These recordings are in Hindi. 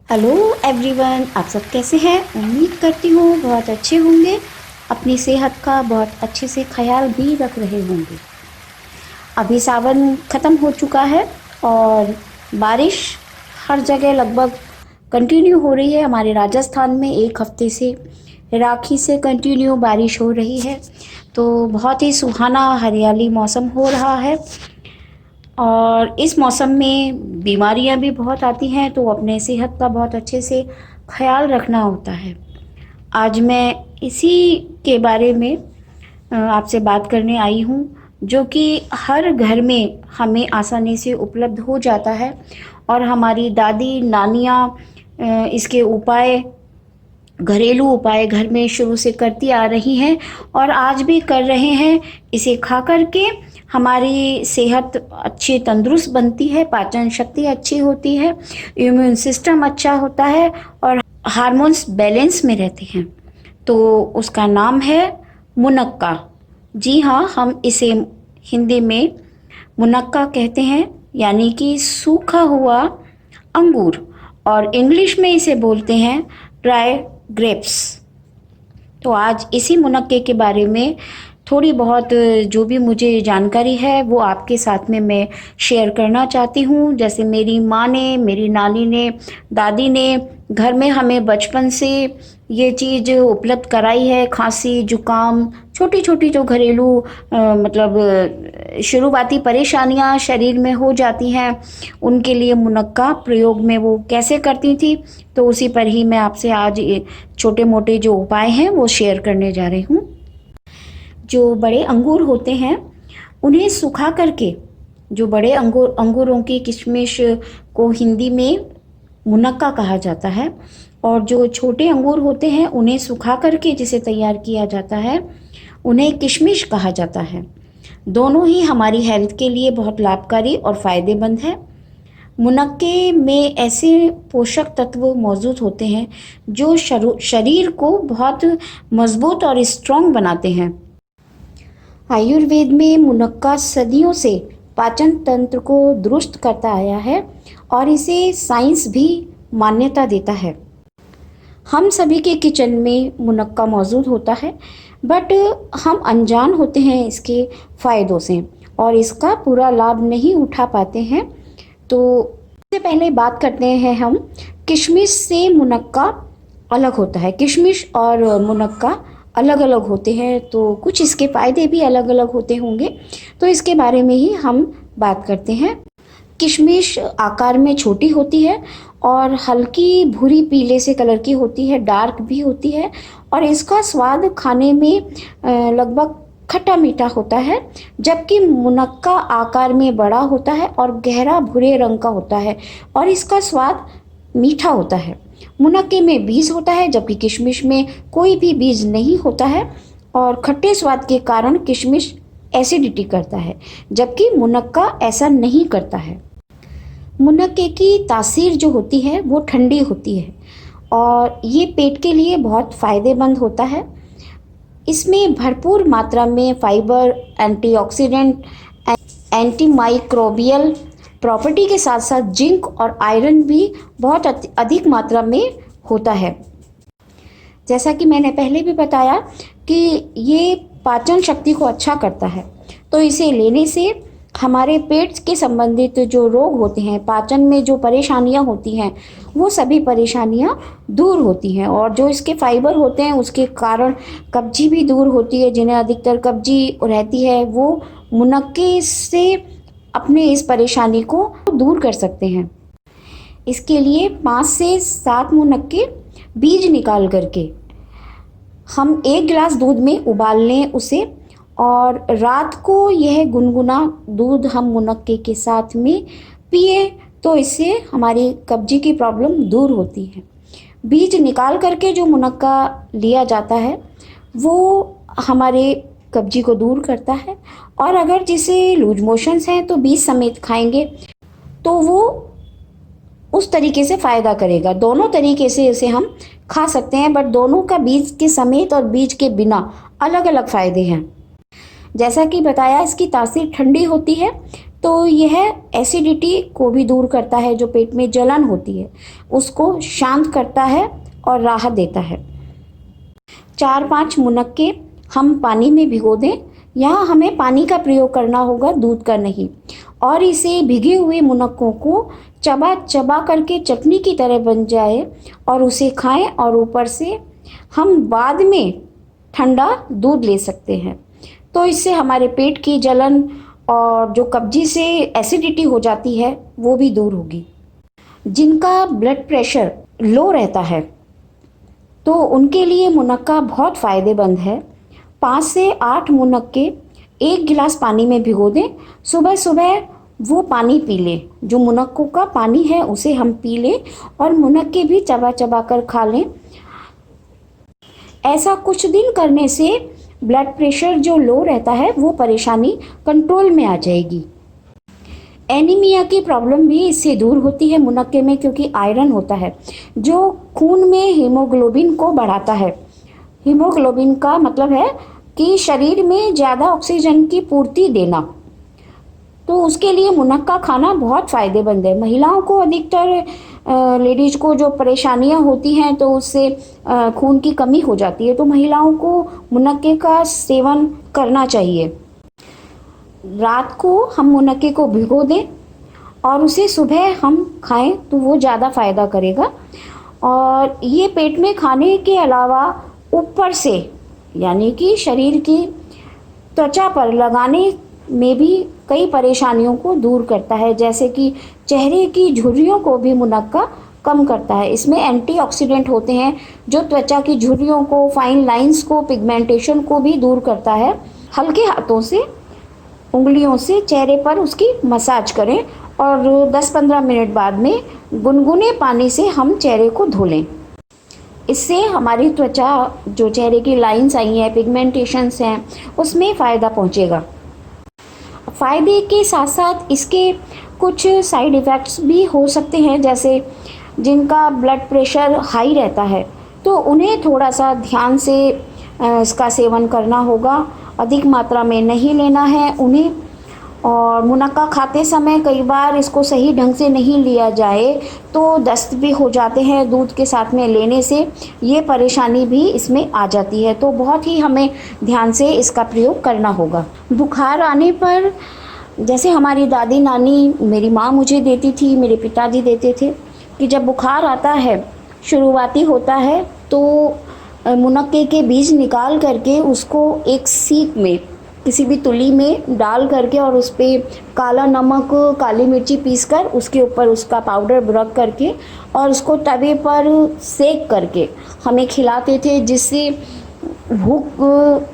हेलो एवरीवन, आप सब कैसे हैं। उम्मीद करती हूँ बहुत अच्छे होंगे। अपनी सेहत का बहुत अच्छे से ख्याल भी रख रहे होंगे। अभी सावन ख़त्म हो चुका है और बारिश हर जगह लगभग कंटिन्यू हो रही है। हमारे राजस्थान में एक हफ्ते से राखी से कंटिन्यू बारिश हो रही है, तो बहुत ही सुहाना हरियाली मौसम हो रहा है। और इस मौसम में बीमारियां भी बहुत आती हैं, तो अपने सेहत का बहुत अच्छे से ख्याल रखना होता है। आज मैं इसी के बारे में आपसे बात करने आई हूँ, जो कि हर घर में हमें आसानी से उपलब्ध हो जाता है और हमारी दादी नानियाँ इसके उपाय, घरेलू उपाय घर में शुरू से करती आ रही हैं और आज भी कर रहे हैं। इसे खा कर के हमारी सेहत अच्छी तंदुरुस्त बनती है, पाचन शक्ति अच्छी होती है, इम्यून सिस्टम अच्छा होता है और हार्मोन्स बैलेंस में रहते हैं। तो उसका नाम है मुनक्का। जी हाँ, हम इसे हिंदी में मुनक्का कहते हैं, यानी कि सूखा हुआ अंगूर, और इंग्लिश में इसे बोलते हैं ड्राई ग्रेप्स। तो आज इसी मुनक्के के बारे में थोड़ी बहुत जो भी मुझे जानकारी है वो आपके साथ में मैं शेयर करना चाहती हूँ। जैसे मेरी माँ ने, मेरी नानी ने, दादी ने घर में हमें बचपन से ये चीज़ उपलब्ध कराई है। खांसी, जुकाम, छोटी छोटी जो घरेलू शुरुआती परेशानियां शरीर में हो जाती हैं, उनके लिए मुनक्का प्रयोग में वो कैसे करती थी, तो उसी पर ही मैं आपसे आज छोटे मोटे जो उपाय हैं वो शेयर करने जा रही हूँ। जो बड़े अंगूर होते हैं उन्हें सुखा करके, जो बड़े अंगूरों की किशमिश को हिंदी में मुनक्का कहा जाता है, और जो छोटे अंगूर होते हैं उन्हें सुखा करके जिसे तैयार किया जाता है उन्हें किशमिश कहा जाता है। दोनों ही हमारी हेल्थ के लिए बहुत लाभकारी और फ़ायदेमंद है। मुनक्के में ऐसे पोषक तत्व मौजूद होते हैं जो शरीर को बहुत मजबूत और स्ट्रॉन्ग बनाते हैं। आयुर्वेद में मुनक्का सदियों से पाचन तंत्र को दुरुस्त करता आया है और इसे साइंस भी मान्यता देता है। हम सभी के किचन में मुनक्का मौजूद होता है, बट हम अनजान होते हैं इसके फ़ायदों से और इसका पूरा लाभ नहीं उठा पाते हैं। तो सबसे पहले बात करते हैं हम किशमिश से। मुनक्का अलग होता है, किशमिश और मुनक्का अलग अलग होते हैं, तो कुछ इसके फ़ायदे भी अलग अलग होते होंगे, तो इसके बारे में ही हम बात करते हैं। किशमिश आकार में छोटी होती है और हल्की भूरी पीले से कलर की होती है, डार्क भी होती है, और इसका स्वाद खाने में लगभग खट्टा मीठा होता है। जबकि मुनक्का आकार में बड़ा होता है और गहरा भूरे रंग का होता है और इसका स्वाद मीठा होता है। मुनक्के में बीज होता है जबकि किशमिश में कोई भी बीज नहीं होता है, और खट्टे स्वाद के कारण किशमिश एसिडिटी करता है जबकि मुनक्का ऐसा नहीं करता है। मुनक्के की तासीर जो होती है वो ठंडी होती है और ये पेट के लिए बहुत फ़ायदेमंद होता है। इसमें भरपूर मात्रा में फाइबर, एंटीऑक्सीडेंट, एंटीमाइक्रोबियल प्रॉपर्टी के साथ साथ जिंक और आयरन भी बहुत अधिक मात्रा में होता है। जैसा कि मैंने पहले भी बताया कि ये पाचन शक्ति को अच्छा करता है, तो इसे लेने से हमारे पेट के संबंधित जो रोग होते हैं, पाचन में जो परेशानियां होती हैं, वो सभी परेशानियां दूर होती हैं। और जो इसके फाइबर होते हैं उसके कारण कब्जी भी दूर होती है। जिन्हें अधिकतर कब्जी रहती है वो मुनक्के से अपने इस परेशानी को दूर कर सकते हैं। इसके लिए 5 से 7 मुनक्के बीज निकाल करके हम 1 गिलास दूध में उबाल लें उसे, और रात को यह गुनगुना दूध हम मुनक्के के साथ में पिए, तो इससे हमारी कब्जी की प्रॉब्लम दूर होती है। बीज निकाल करके जो मुनक्का लिया जाता है वो हमारे कब्जी को दूर करता है, और अगर जिसे लूज मोशंस हैं तो बीज समेत खाएंगे तो वो उस तरीके से फ़ायदा करेगा। दोनों तरीके से इसे हम खा सकते हैं, बट दोनों का बीज के समेत और बीज के बिना अलग अलग फ़ायदे हैं। जैसा कि बताया, इसकी तासीर ठंडी होती है, तो यह एसिडिटी को भी दूर करता है, जो पेट में जलन होती है उसको शांत करता है और राहत देता है। 4-5 मुनक्के हम पानी में भिगो दें। यहाँ हमें पानी का प्रयोग करना होगा, दूध का नहीं। और इसे भिगे हुए मुनक्कों को चबा चबा करके चटनी की तरह बन जाए और उसे खाएं, और ऊपर से हम बाद में ठंडा दूध ले सकते हैं। तो इससे हमारे पेट की जलन और जो कब्जी से एसिडिटी हो जाती है वो भी दूर होगी। जिनका ब्लड प्रेशर लो रहता है तो उनके लिए मुनक्का बहुत फ़ायदेमंद है। 5 से 8 मुनक्के 1 गिलास पानी में भिगो दें। सुबह सुबह वो पानी पी लें, जो मुनक्कों का पानी है उसे हम पी लें और मुनक्के भी चबा चबा कर खा लें। ऐसा कुछ दिन करने से ब्लड प्रेशर जो लो रहता है वो परेशानी कंट्रोल में आ जाएगी। एनीमिया की प्रॉब्लम भी इससे दूर होती है मुनक्के में, क्योंकि आयरन होता है जो खून में हीमोग्लोबिन को बढ़ाता है। हीमोग्लोबिन का मतलब है कि शरीर में ज़्यादा ऑक्सीजन की पूर्ति देना। तो उसके लिए मुनक्का खाना बहुत फ़ायदेमंद है। महिलाओं को अधिकतर लेडीज को जो परेशानियां होती हैं तो उससे खून की कमी हो जाती है, तो महिलाओं को मुनक्के का सेवन करना चाहिए। रात को हम मुनक्के को भिगो दें और उसे सुबह हम खाएं तो वो ज़्यादा फ़ायदा करेगा। और ये पेट में खाने के अलावा ऊपर से यानी कि शरीर की त्वचा पर लगाने में भी कई परेशानियों को दूर करता है, जैसे कि चेहरे की झुर्रियों को भी मुनक्का कम करता है। इसमें एंटीऑक्सीडेंट होते हैं जो त्वचा की झुर्रियों को, फाइन लाइंस को, पिगमेंटेशन को भी दूर करता है। हल्के हाथों से, उंगलियों से चेहरे पर उसकी मसाज करें और 10-15 मिनट बाद में गुनगुने पानी से हम चेहरे को धो लें। इससे हमारी त्वचा, जो चेहरे की लाइंस आई हैं, पिगमेंटेशंस हैं, उसमें फ़ायदा पहुँचेगा। फ़ायदे के साथ साथ इसके कुछ साइड इफ़ेक्ट्स भी हो सकते हैं, जैसे जिनका ब्लड प्रेशर हाई रहता है तो उन्हें थोड़ा सा ध्यान से इसका सेवन करना होगा, अधिक मात्रा में नहीं लेना है उन्हें। और मुनक्का खाते समय कई बार इसको सही ढंग से नहीं लिया जाए तो दस्त भी हो जाते हैं दूध के साथ में लेने से, ये परेशानी भी इसमें आ जाती है। तो बहुत ही हमें ध्यान से इसका प्रयोग करना होगा। बुखार आने पर, जैसे हमारी दादी नानी, मेरी माँ मुझे देती थी, मेरे पिताजी देते थे, कि जब बुखार आता है, शुरुआती होता है, तो मुनक्के के बीज निकाल करके उसको एक सीख में, किसी भी तुली में डाल करके और उस पर काला नमक, काली मिर्ची पीसकर उसके ऊपर उसका पाउडर रख करके और उसको तवे पर सेक करके हमें खिलाते थे, जिससे भूख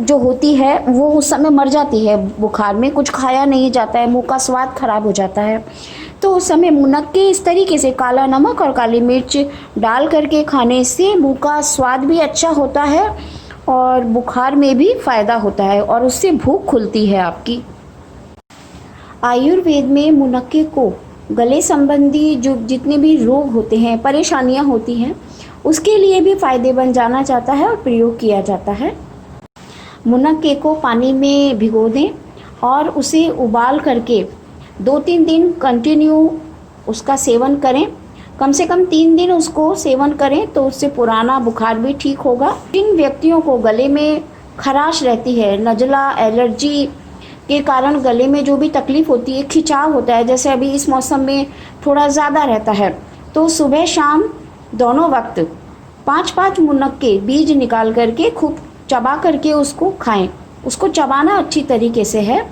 जो होती है वो उस समय मर जाती है। बुखार में कुछ खाया नहीं जाता है, मुंह का स्वाद खराब हो जाता है, तो उस समय मुनक्के इस तरीके से काला नमक और काली मिर्च डाल करके खाने से मुंह का स्वाद भी अच्छा होता है और बुखार में भी फ़ायदा होता है और उससे भूख खुलती है आपकी। आयुर्वेद में मुनक्के को गले संबंधी जो जितने भी रोग होते हैं, परेशानियां होती हैं, उसके लिए भी फ़ायदेमंद जाना जाता है और प्रयोग किया जाता है। मुनक्के को पानी में भिगो दें और उसे उबाल करके 2-3 दिन कंटिन्यू उसका सेवन करें। कम से कम 3 दिन उसको सेवन करें तो उससे पुराना बुखार भी ठीक होगा। जिन व्यक्तियों को गले में खराश रहती है, नज़ला, एलर्जी के कारण गले में जो भी तकलीफ़ होती है, खिंचाव होता है, जैसे अभी इस मौसम में थोड़ा ज़्यादा रहता है, तो सुबह शाम दोनों वक्त 5-5 मुनक्के बीज निकाल करके खूब चबा करके उसको खाएं। उसको चबाना अच्छी तरीके से है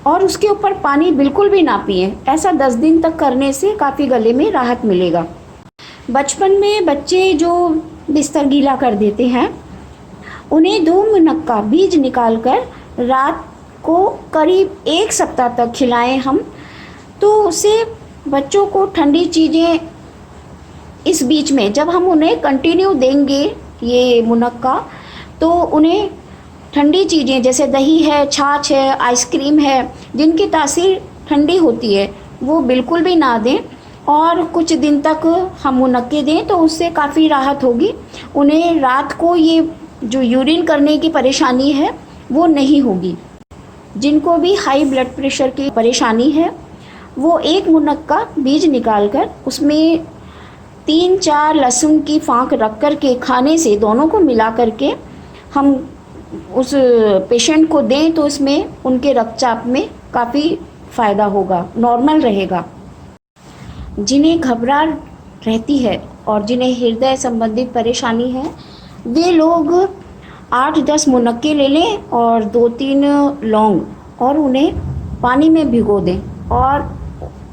और उसके ऊपर पानी बिल्कुल भी ना पिएं। ऐसा 10 दिन तक करने से काफ़ी गले में राहत मिलेगा। बचपन में बच्चे जो बिस्तर गीला कर देते हैं, उन्हें 2 मुनक्का बीज निकालकर रात को करीब 1 सप्ताह तक खिलाएं हम, तो उससे बच्चों को ठंडी चीज़ें इस बीच में जब हम उन्हें कंटिन्यू देंगे ये मुनक्का, तो उन्हें ठंडी चीज़ें जैसे दही है, छाछ है, आइसक्रीम है, जिनकी तासीर ठंडी होती है, वो बिल्कुल भी ना दें और कुछ दिन तक हम मुनक्के दें तो उससे काफ़ी राहत होगी। उन्हें रात को ये जो यूरिन करने की परेशानी है वो नहीं होगी। जिनको भी हाई ब्लड प्रेशर की परेशानी है वो एक मुनक्का बीज निकाल कर उसमें 3-4 लहसुन की फाँक रख कर के खाने से दोनों को मिला करके हम उस पेशेंट को दें तो इसमें उनके रक्तचाप में काफ़ी फ़ायदा होगा, नॉर्मल रहेगा। जिन्हें घबराहट रहती है और जिन्हें हृदय संबंधित परेशानी है, वे लोग 8-10 मुनक्के ले लें और 2-3 लौंग और उन्हें पानी में भिगो दें और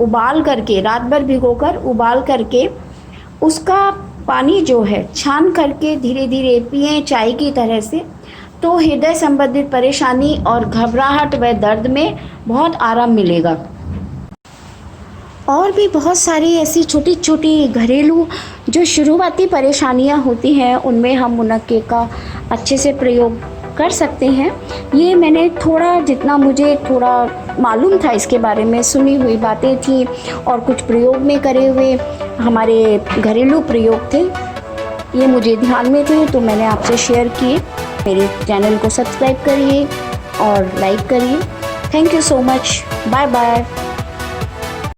उबाल करके, रात भर भिगोकर उबाल करके उसका पानी जो है छान करके धीरे धीरे पिएं चाय की तरह से, तो हृदय संबंधित परेशानी और घबराहट व दर्द में बहुत आराम मिलेगा। और भी बहुत सारी ऐसी छोटी छोटी घरेलू जो शुरुआती परेशानियां होती हैं, उनमें हम मुनक्के का अच्छे से प्रयोग कर सकते हैं। ये मैंने थोड़ा, जितना मुझे थोड़ा मालूम था इसके बारे में, सुनी हुई बातें थी और कुछ प्रयोग में करे हुए हमारे घरेलू प्रयोग थे, ये मुझे ध्यान में थे तो मैंने आपसे शेयर किए। मेरे चैनल को सब्सक्राइब करिए और लाइक करिए। Thank you so much. Bye bye.